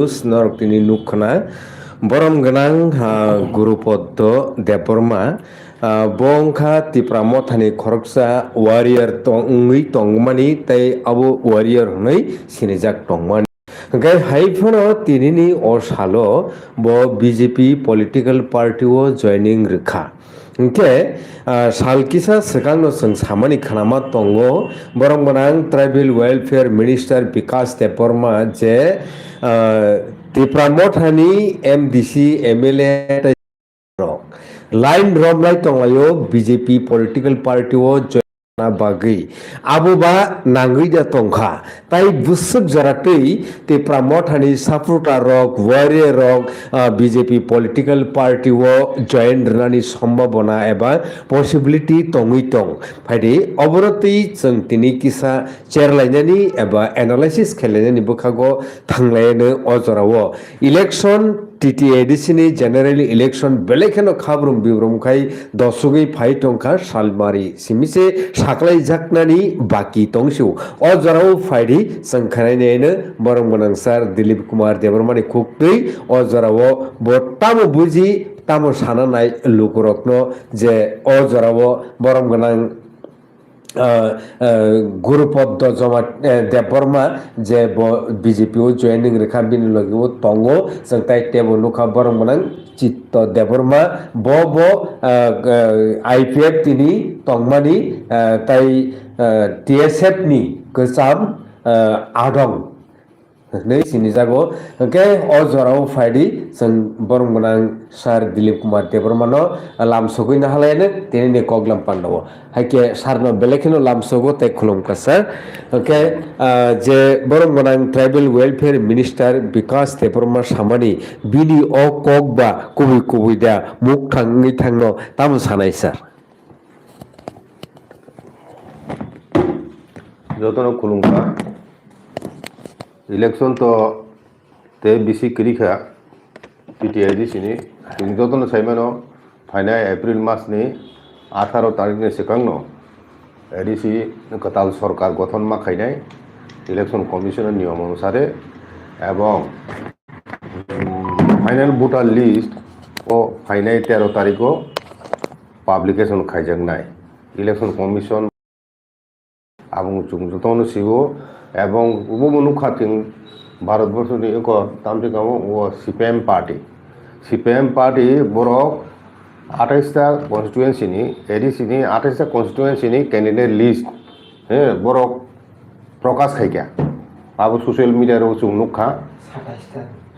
Norok tini nukhna borom ganang Gurupoddo Deborma bongkha tipra thani khoroksa warrior tongui tongmani tei abo warrior hunai sinijak tongmani gai haiphono tinini o salo bo BJP political party o joining rikha Oke, salkisa sekangno seng samani khanama tongo borong bonang tribal welfare minister Vikas Deborma je Tipramothani MDC MLA line রমলাই তংলাयो BJP political party o na bagui abuba nangui da tongkha tai busuk jaratei te pramothani supporter rok warrior rok BJP political party o join rani সম্ভাবনা eba possibility tongui tong phaide oborotei जों tini kisa chairlainani eba analysis khelainani bukhago thanglaino ojorao election TTADC ni general election belekeno khabrum bibrum khai dosugei phai tongkha salmari simise saklai jaknani baki tongsu o jorao phaidi sangkhanaineno borong bonang sar Dilip Kumar Debormani khukdei o jorao botamo buji tamo sananai lukurokno je o jorao borong bonang Gurupoddo Joma Deborma je BJP o joining rekha bini logi o tongo sangtai tebo nukha borong bonang Chitto Deborma bo IPF tini tongmani tai TSF ni kesam adong nei sinijago ke o jorao phaidi जों borong bonang sar Dilip Kumar Debormano lamsogoi na halaine tini ne koglam pandawo haike sarno belekino lamsogo te khulum kasar ke je borong bonang tribal welfare minister Vikas Deborma samani bini o kokba kubi da muk thangi thangno tam sanai sar যতন খুলুঙ্কা election তো তে বেশি করিখা TTADC ni যতন সাইমানো final April মাস ni 18 তারিখ ni সিকাংনো ADC কাতাল সরকার গঠন মা খাইনাই election কমিশনের নিয়ম অনুসারে এবং ফাইনাল ভোটার লিস্ট ও ফাইনাল 13 তারিখও পাবলিকেশন খাইজাংনাই ইলেকশন কমিশন এবং যতন সিও এবং উপমনু খাতিং ভারতবর্ষনি এক তামটিকাম ও CPM পার্টি বরক 28টা কনস্টিটুয়েন্সিনি ADC-ni 28টা কনস্টিটুয়েন্সিনি ক্যান্ডিডেট লিস্ট বরক প্রকাশ খাইকা আবু সোশ্যাল মিডিয়ার চুংনুখা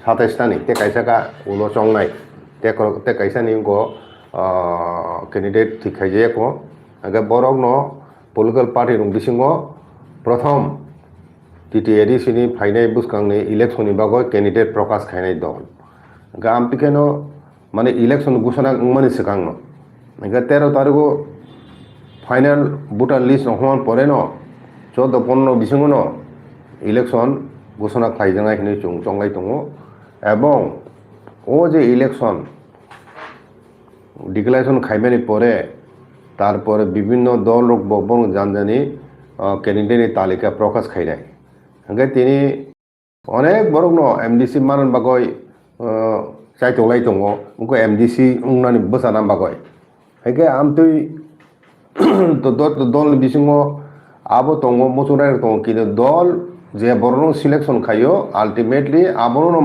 27টানি তে কাইসাকা উলো চংনাই তে কাইসানি গো ক্যান্ডিডেট ঠিক খাইজাকো আগে বরক ন political party rung bisingo prothom TTADC ni phainai buskangni election ni bagoi candidate prokash khainai dol gam pikeno mane election gusana mani sikangno ga 13 tariko final voter list hon pore no 14 15 bisingo no election gusana khaijanga hini chongai tongo ebong o je election declaration khaimani pore তারপরে বিভিন্ন দল ববন জানজানি ক্যান্ডিডেটের তালিকা প্রকাশ খাইনাই হাঙ্গে তিনি অনেক বড় MDC মানন বাগয় চাইতলাই দङ उनको MDC उंनानि बसाना बागय हागे आमतुइ तो दल बिसिङो आबो दङ मोसुराय दङ किने दल जे बरनो सिलेक्शन खायो आल्टिमेटली आबोनो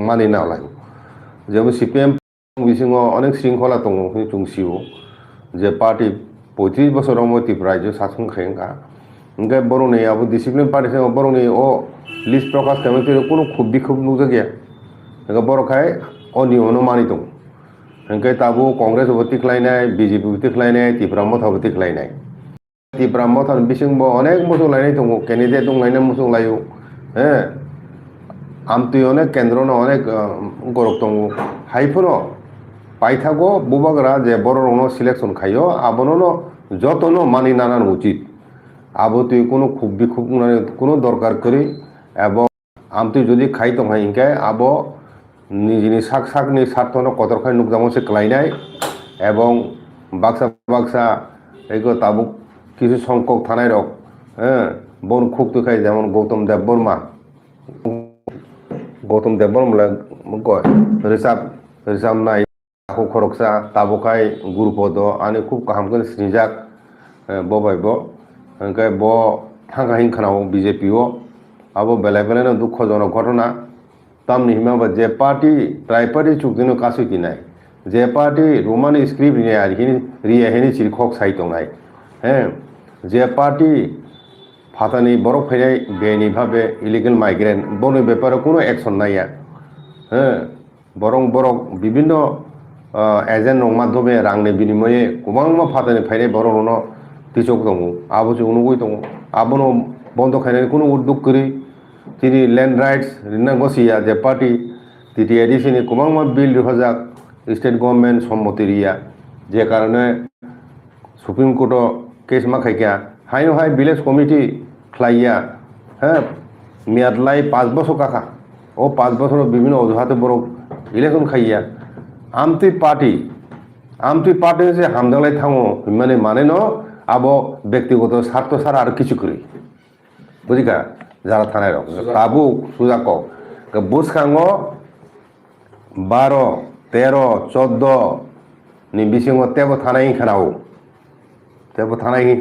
मानिना लायो जेबो CPM बिसिङो अनेक शृंखला दङ चुंसियो যে পার্টি 35 বছরের মধ্যে প্রায় শাসন খাইঙ্কা ইনকা বরংনি আবু ডিসিপ্লিন পার্টি সঙ্গে বরংনি ও লিস্ট প্রকাশ খাইতে কোনো খুব বিক্ষোভ নুজা গিয়া ইনকা বরখাই অনিয়মনো মানি দं ইনকা তাবু কংগ্রেস ভর্তি খাইনাই BJP ভর্তি খাইনাই ত্রিপুরা ভর্তি খাইনাই ত্রিপুরা বিসিংবো অনেক মোসং লাইনাই দं ক্যান্ডিডেট दं লাইনা মোসং লাইও আমতুই অনেক কেন্দ্রনো অনেক গরক दं হাইফোনো পাইথাগো বুবাগরা যে বড় রঙ সিলেকশন খাইও আবনো যতনো মানি নানান উচিত আবো তুই কোনো খুব বিক্ষোভ কোনো দরকার করি এবং আমতুই যদি খাইতো হয় ইনকাই আবো নিজনি সাকনি স্বার্থনো কতরখাই নুকজামসে ক্লাইনাই এবং বাক্সা এইগো তাবু কিছু সংখ্যক থানায় রক বন খুব তো খাই যেমন গৌতম দেববর্মা गौतम देवबर्मा गय रोजाबनाय आखु खरकसा ताबखाय गुरुपद आनि खूब गाहामखौ स्निजाक बबायबो ओंखाय ब थांगा हिंखानाव बीजेपी ओ आबो बेले बेले दुखजनक घटना तामनि हिमाबा जे पार्टी ट्राइपार्टी चुक्तिनो कासुतिनाय जे पार्टी रोमानी स्क्रिप्ट रिया हेनि चिरखक साइतंनाय जे पार्टी फातानि बरफ फैनाय बेनि भाबे इलिगेल माइग्रेंट बनि बेपारे कोनो एक्शन नाया बरं विभिन्न एजेंट माध्यमे रांनि बिनिमये गोबां फातानि फैनाय बर'नो तिचक दङ आबोसो उनुगै दङ आबोनो बन्द खायनायनि कोनो उद्योग करी তিনি ল্যান্ড রাইটস রিনাগसिया जे पार्टी টিটিআইডিসিनि गोबां बिल हेफाजाब स्टेट गवर्नमेंट सम्मति रिया जे कारणे सुप्रीम कोर्ट केस मा खायखा हायनो हाय विलेज कमिटी ख्लाइया मियादलाय 5 बছর काका ओ 5 বছর বিভিন্ন অজুহাতে বড় ইলেকশন খাইয়া আমতি পার্টি যে হামদালাই থাঙো মানে ন আবো ব্যক্তিগত স্বার্থ ছাড়া আর কিছু করি বুঝিকা যারা থানায় রক তাবু সুজাক বুঝখাঙো 12, 13, 14 ni bisingo tebo থানায়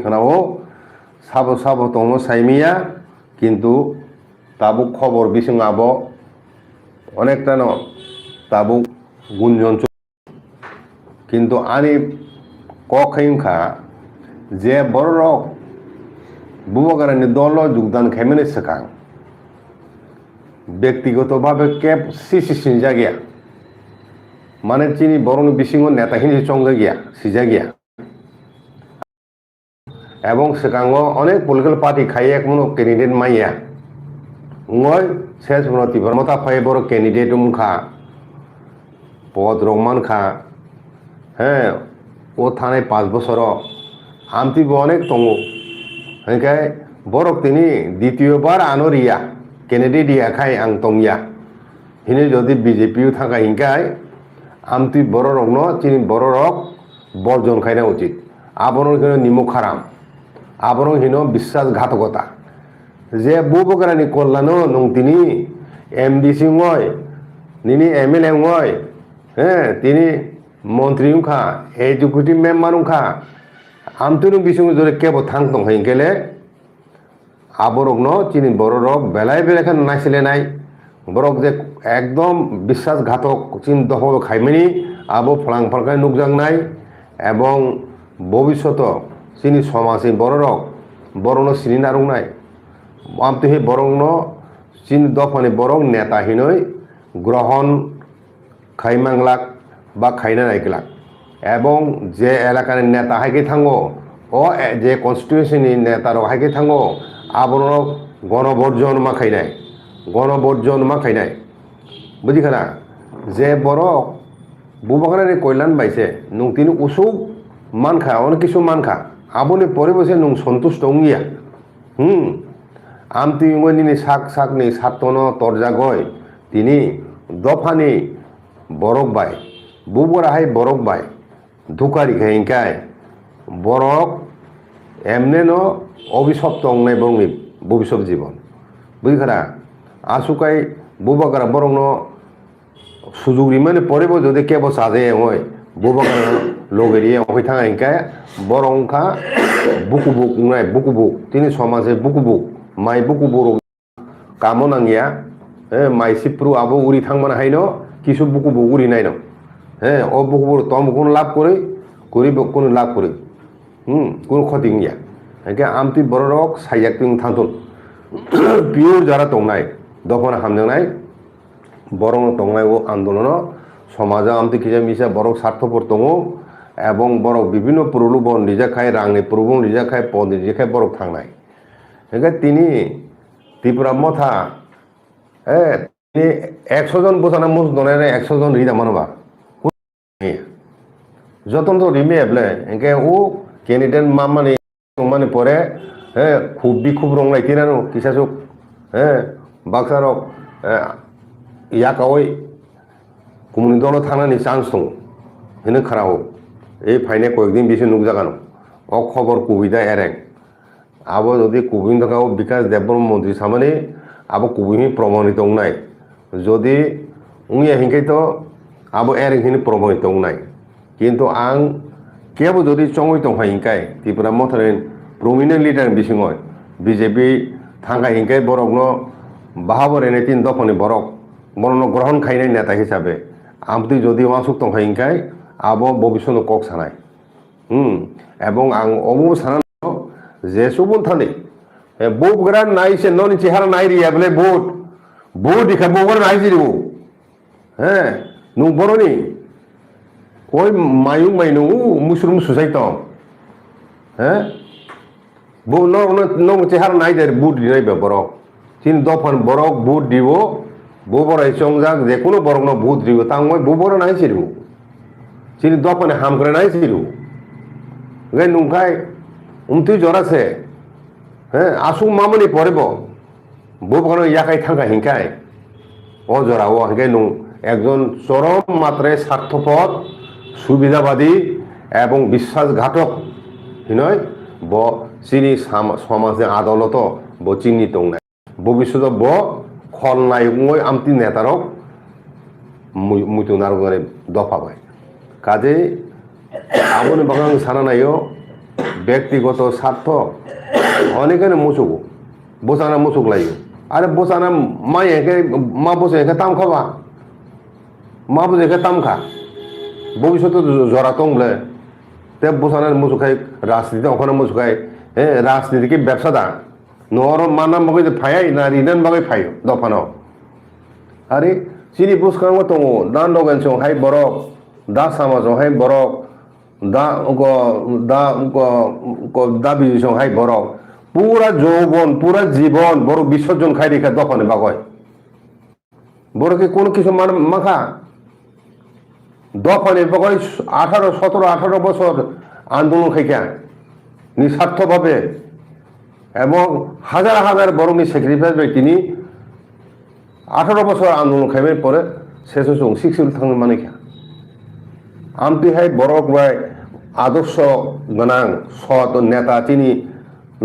খানাও সাবো দङ সাইমিয়া কিন্তু তাবু খবর বিসিং আবো অনেকটা ন তাবু গুঞ্জন কিন্তু আনি কখাইমখা যে বড় রক বুবগারানি দল যোগদান খাইমেনে সেখাং ব্যক্তিগতভাবে কেব সিসি জায়গা মানে চিনি বড় বিসিং নেতা হিনি চংজা গিয়া সিজা গিয়া এবং সেখানে অনেক পলিটিক্যাল পার্টি খাইয়ে কোনো ক্যান্ডিডেট মাইয়া উঙ্গয় শেষ মতি মতা ফাই বড় ক্যান্ডিডেট মুখা পদ রহমান খা ও থানায় 5 বছর আমতিবো অনেক দङ ओंखाय बरक তিনি দ্বিতীয়বার আনরিয়া ক্যান্ডিডেট ইয়াখাই आं दंया हिने যদি বিজেপি থাকা হিংকাই আমতি বড় রকনো চিনি বড় রক বর্জন খাইনা উচিত আবরণ হিনো নিমুখারাম আবরণ হিনো বিশ্বাসঘাতকতা যে বুবগারানি কল্যাণ নং তিনি এমডিসি ngoi নিনি এমএলএ ngoi তিনি মন্ত্রী উখা এক্সিকিউটিভ মেম্বার উখা আমতুनु बिसुङो जरे केबो थां दं हेंगेले आबरकनो चिनि बररक बेलाय बेलायखान नायसिलेनाय बरक जे एकदम বিশ্বাসঘাতক চিন दहब खायमेनि आबो फलां फलखाय नुकजांनाय एवं भविष्यत चिनि समाजनि बररक बरनो सिनि नारुंनाय आमतुहि बरंनो चिनि दफानि बरक नेता हिनै ग्रहण खायमांलाक बा खायना नायगलाक এবং যে এলাকার নেতা হাইকে থাঙ্গো ও যে কনস্টিটিউশনি নেতার হাইকে থাঙ্গো আবরণ গণবর্জন মাখাইনাই বুঝিখানা যে বড় বুবাগানি কল্যাণ বাইছে নং তিনি উসুক মানখা অনেক কিছু মানখা আবনি পরিবেশে নং সন্তুষ্ট গিয়া আমতি নিনি সাকনি সাতন তরজা গয় তিনি দফানি বরক বাই বুবরাহাই বরক বাই ধুকারি খাইংকাই বরক এমনে ন অভিশপ্ত অংনাই বরংনি ভবিষ্যৎ জীবন বুঝিখানা আসুকাই বুবাগারা বরং ন সুযোগ রিমানে পরেব যদি কেবল সাজে হয় বুবাগারা লগেরিয়ে হয়ে থাকা হিংকাই বরংখা বুকুবুক নাই বুকুবুক তিনি সমাজে বুকুবুক মাই বুকুবুক কামো নাঙ্গিয়া মাই সিপ্রু আবো উড়ি থাকমান হাইন কিছু বুকুবুক উড়ি নাই ন ও বুকুবুর তম কোনো লাভ করে কোনো লাভ করে কোনো ক্ষতি গিয়া একে আমতি বড় রক সাইজাক তিন থাকুন পিওর যারা দंनाय দফনা হামজানাय বরং দंनाय ও আন্দোলন সমাজে আমতি কিজা মিসা বড় স্বার্থপর দङ এবং বড় বিভিন্ন প্রলোভন নিজাখায় রাংনি প্রলোভন নিজাখায় পদ নিজাখায় বড় থাंनाय একে তিনি ত্রিপুরা মথা তিনি 100 জন বোঝানা মুস দনায় 100 জন রিদা মানবা যতন তো রিমে এবলে একে ও ক্যান্ডিডেট মামানি পরে খুব বিক্ষোভ রংলাই তিনানো কিসাসুক বাক্সারক ইয়াকাওই কমিউনি দল থানাनि চান্স दङ হেনে খারাও এই ফাইনে কয়েকদিন বেশি নুকজাগানো অ খবর কুবিদা এরেং আবো যদি কুবিন থাকাও বিকাশ দেববর্মা মন্ত্রী সামনে আবো কুবিমি প্রমাণিত নাই যদি উনি হিংখাই তো আবো এর হিনি প্রমাণিত নাই কিন্তু আং কেবল যদি চঙই দं হিংখাই ত্রিপুরা মথরেন প্রমিনেন্ট লিডার বিসিङय বিজেপি থাঙ্গা হিংখাই বরকনো বাহাবর এনে 3 দফানি বরক বরন গ্রহণ খাইনাই নেতা হিসাবে আমতি যদি মাসুক দं হিংখাই আবো ভবিষ্যৎ কক সানাই এবং আং অবু সানা যে সুবুন থানে বুক গ্রান নাইছে ননি চেহারা নাই রিয়া বলে বুট বুট দিখা বুগর নাইছি রিবু হ্যাঁ নুং বরনি ওই মায়ুং মাইনু মুসুরুম সুসাই তো হ্যাঁ বু ন চেহারা নাই দে বুট দিনাই বরক 3 দফান বরক বুট দিব বু বরাই চংজাক যে কোনো বরক ন বুট দিব তাংময় বু বর নাইছি রিবু 3 দফানে হাম করে নাইছি রিবু গে নুংখাই উমতি জরাছে হ্যাঁ আসুক মামনি পড়ব বউখানো ইয়াকাই থাকা হিংখাই ও জরা ও হিংখাই নুং একজন চরম মাত্রায় স্বার্থপর সুবিধাবাদী এবং বিশ্বাসঘাতক হিনয় ব চিনি সমাজে আদালত ব চিনি দं নাই ভবিষ্যৎ ব খলনায়ক আমতি নেতারক মুইতো নারগনে দফাবাই কাজে আবনি বাগান সানা নাইও ব্যক্তিগত স্বার্থ অনেকের মুসুক বোসানা মুসুক লাইও আরে বোসানা মাই একে মা বসে একে তাম খাবা মা বসে একে তাম খা ভবিষ্যতে জরা তংলে তে বোসানার মুসুখাই রাজনীতি ওখানে মুসুখাই হ্যাঁ রাজনীতিকে ব্যবসাদা নর মানাম বাকি ফায়াই না রিনান বাকি ফাইও দফানো আরে চিনি বুসখাঙ্গ দङ দান দগেন হাই বরক দা সামাজ হাই বরক दा बिजों हाय बरक पूरा যৌবন पूरा জীবন বড় বিসর্জন খাই রেখা দফানে বাগয় বড়কে কোন কিছু মাখা দফানে বাগয় 18 বছর আন্দোলন খাইকা নিঃস্বার্থভাবে এবং হাজার হাজার বড় স্যাক্রিফাইস বাই তিনি 18 বছর আন্দোলন খাইবার পরে শেষ হচ্ছে 6 থাঙ্গন মানে খা আমতি হাই বরক বাই আদর্শ গনাং সৎ নেতা তিনি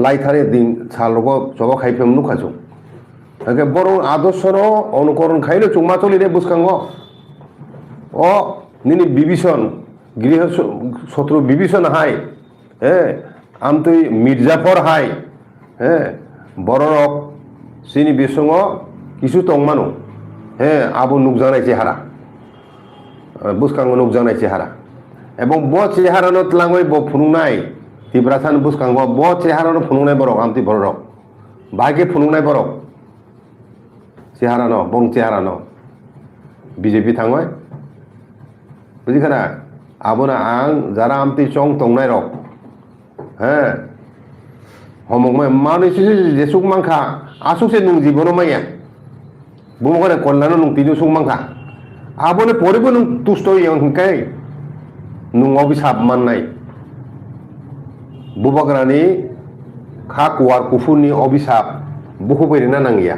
লাইথারে দিন সালগ জব খাইফেম নুখাজো আগে বড় আদর্শর অনুকরণ খাইলে চুমা চলিরে বুসখাঙ্গ ও নিনি বিভীষণ গৃহ শত্রু বিভীষণ হাই হ্যাঁ আমতুই মির্জাফর হাই হ্যাঁ বড়রক চিনি বিসঙ্গ কিছু তংমানো হ্যাঁ আবু নুকজানাই চেহারা বুসখাঙ্গ নুকজানাই চেহারা এবং ব চেহারানো তলাঙ্গই ব ফুনুনাই তিব্রাসান বুসখাঙ্গ ব চেহারানো ফুনুনাই বরক আমতি বড়রক বাকে ফুনুনাই বরক চেহারানো বং চেহারানো বিজেপি থাঙ্গয় বুঝিখানা আবনা আং যারা আমতি চং তংনাই রক হ্যাঁ হমকমাই মানুষ যে সুখ মাংখা আসুকসে নুং জীবন মাইয়া বুমখানে কল্যাণ নুং তিনু সুখ মাংখা আবনে পরিব নুং তুষ্ট হিংকাই নুং অভিশাপ মাননাই বুবাগ্রানি খা কুয়ার কুফুরনি অভিশাপ বুকু পেরিনা নাঙ্গিয়া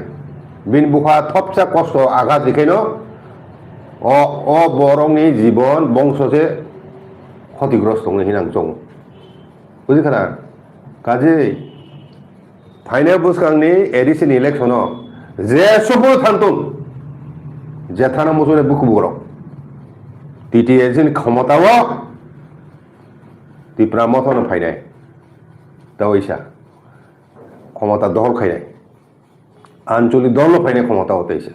বিন বুখা থপসা কষ্ট আঘাত দেখাইনো অ বরংনি জীবন বংশসে ক্ষতিগ্রস্ত হিনাং চং বুঝিখানা কাজে ফাইনাল বুসখাंनि एडिशन इलेक्शन जे सबो थांतुन जेथाना मुसुने बुकु बरो টিটিএসিন ক্ষমতাও ত্রিপুরা মতন ফাইনাই দাওইসা ক্ষমতা দখল খাইনাই আঞ্চলিক দল ফাইনাই ক্ষমতা হতেইছে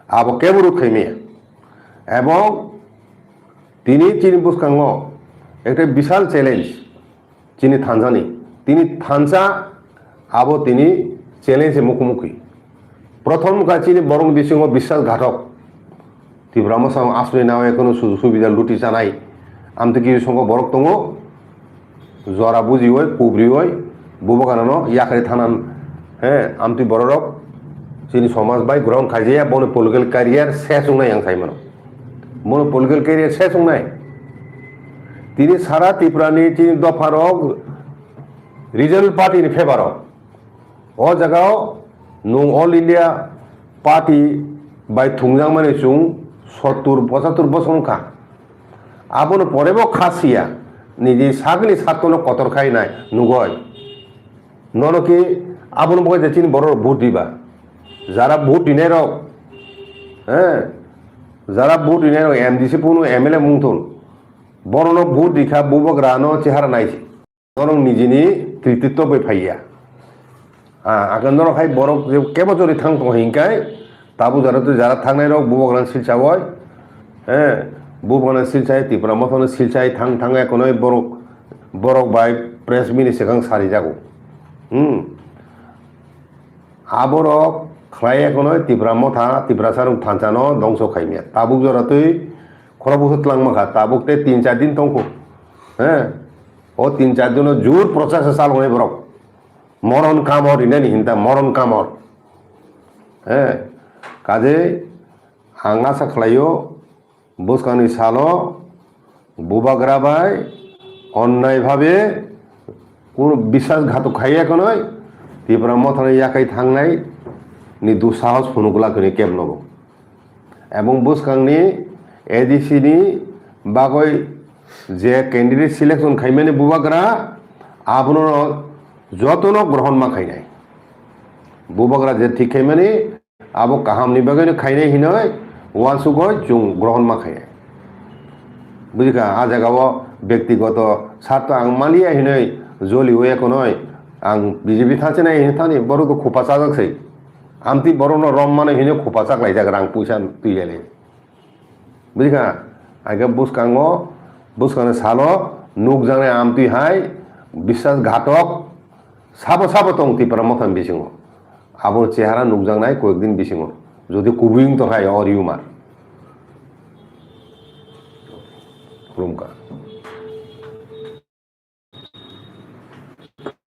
আবো কেবরু খাইমিয়া এবং তিনি চিনি বুসখাঙ্গ একটা বিশাল চ্যালেঞ্জ চিনি থানজানি তিনি থানসা আবো তিনি চ্যালেঞ্জে মুখোমুখি প্রথম চিনি বরং বিসঙ্গ বিশ্বাসঘাতক ত্রিপুরা মশাং আসলে নাও এখনো সুবিধা লুটি জানাই আমতে কিছু সঙ্গ বরক দङ জরা বুঝি হয় কুবরি হয় বুবগানো ইয়াকারি থানান হ্যাঁ আমতি বড়রক চিনি সমাজ বাই গ্রহণ খাইজাইয়া বনে পলিটিক্যাল ক্যারিয়ার শেষ নাই আং সাইমানো বনে পলিটিক্যাল ক্যারিয়ার শেষ নাই তিনি সারা ত্রিপুরানি চিনি দফারক রিজনাল পার্টির ফেভারক ও জায়গাও নুং অল ইন্ডিয়া পার্টি বাই থুংজাং মানে চুং 70-75 বছর খা আবনো পরেব খাসিয়া নিজে সাগলি সাতনো কতর খাই নাই নুগয় ননকি আবনো বকে চিনি বড় ভোট দিবা যারা ভোট দিনে রক হ্যাঁ যারা ভোট ইনে এমডিসি পুনো এমএলএ মুংথন বরনো ভোট দিখা বুবক রানো চেহারা নাইছে বরং নিজেনি কৃতিত্ব বই ফাইয়া আগান ফাই বরক যে কেবছরই থাংতো হিংকায় তাবু যারা থাংনাই রক বুবক রান সিলচাবয় হ্যাঁ বুবক রান সিলচাই ত্রিপুরা মতন সিলচাই থাঙে কোনো বরক বাই প্রেস মিনি সেখান সারি যাগো আবরক খাই কোনো ত্রিপুরা মথা ত্রিপুরা সারুং থানচানো ধ্বংস খাইমিয়া তাবুক জরাতই খরবুক হতলাংমাখা তাবুকতে 3-4 দিন তংকো হ্যাঁ ও 3-4 দিন জোর প্রসেস চাল হয়ে বরক মরণ কামর ইনানি হিন্তা মরণ কামর হ্যাঁ কাজে আং আশা খালাইও বুসকানি সালো বুবাগ্রাবাই অন্যায়ভাবে কোনো বিশ্বাসঘাতক খাইয়া নয় ত্রিপুরা মথানে ইয়াকাই থাংনাই নি দুঃসাহস ফুনুগুলা করে কেব নব এবং বুসকাংনি এডিসিনি বাগৈ যে ক্যান্ডিডেট সিলেকশন খাইমানে বুবাগ্রা আপনার যতন গ্রহণ মা খাইনাই বুবাগ্রা যে ঠিক খাইমানে আবো কাহামনি বাগৈ খাইনাই হিনয় ওয়ান সুগয় জুং গ্রহণ মা খাইনাই বুঝিকা আ জায়গাও ব্যক্তিগত স্বার্থ আং মালিয়া হিনয় জলি ওয়ে নয় আং বিজেপি থাছে না হিনে থানি বড় তো খোপা চাগাকসै আমতি বড় ন রম মানে হিনে খোপা চাকলাই জাগ রাং পয়সা তুইলে বুঝিকা আগে বুসকানে সালো নুক জানে আমতি হাই বিশ্বাসঘাতক সাবো তং ত্রিপুরা মথান বিসিङ আবর চেহারা নুক জাংনাই কয়েকদিন বিসিङ যদি কুবুইং তো হাই অর ইউমার খুলুমকা